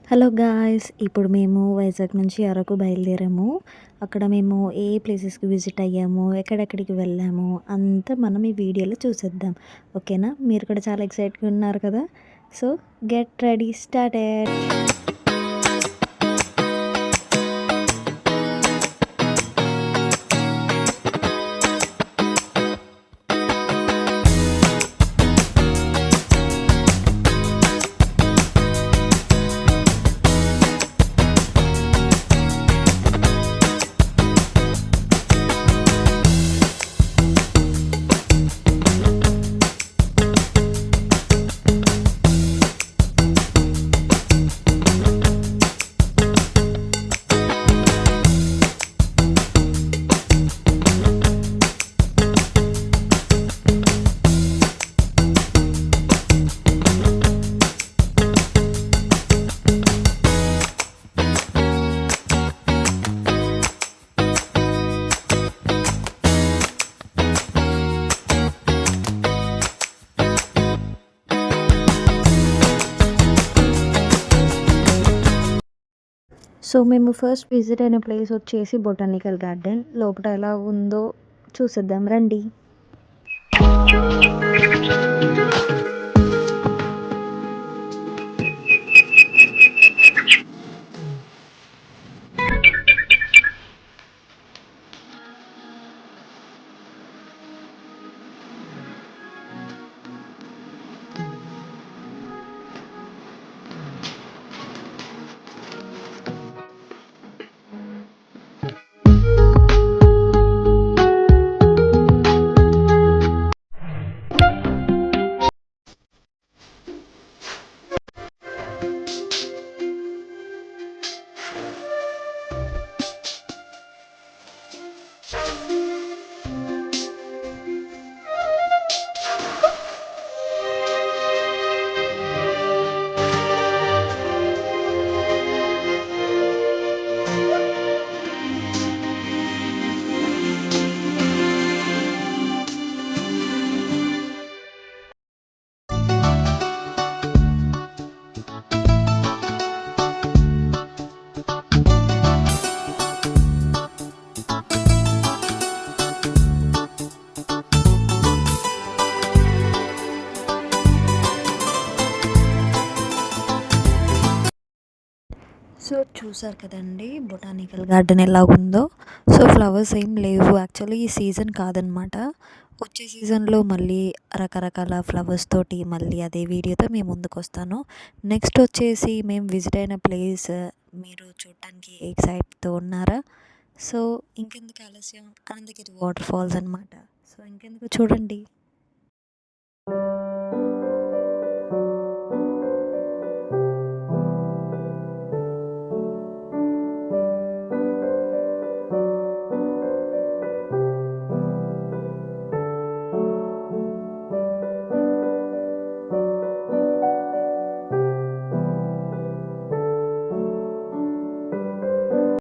Hello guys! ఇప్పుడు మేము వైజాగ్ నుంచి అరకు బయలుదేరాము. అక్కడ మేము ఏ ప్లేసెస్‌కి విజిట్ అయ్యాము, ఎక్కడెక్కడికి వెళ్ళాము అంతా మనం ఈ వీడియోలో చూసేద్దాం. ఓకేనా? మీరు కూడా చాలా ఎక్సైట్‌గా ఉన్నారు కదా! So, get ready started. So, మేము ఫస్ట్ విజిట్ అయిన ప్లేస్ వచ్చేసి బొటానికల్ గార్డెన్. లోపల ఎలా ఉందో చూసేద్దాం రండి. సో చూసారు కదండి బొటానికల్ గార్డెన్ ఎలా ఉందో. సో ఫ్లవర్స్ ఏం లేవు, యాక్చువల్లీ ఈ సీజన్ కాదనమాట. వచ్చే సీజన్లో మళ్ళీ రకరకాల ఫ్లవర్స్ తోటి మళ్ళీ అదే వీడియోతో మేము ముందుకు వస్తాను. నెక్స్ట్ వచ్చేసి మేము విజిట్ అయిన ప్లేస్ మీరు చూడటానికి ఎక్సైట్తో ఉన్నారా? సో ఇంకెందుకు ఆలస్యం, అనంతగిరి వాటర్ ఫాల్స్ అనమాట. సో ఇంకెందుకు చూడండి.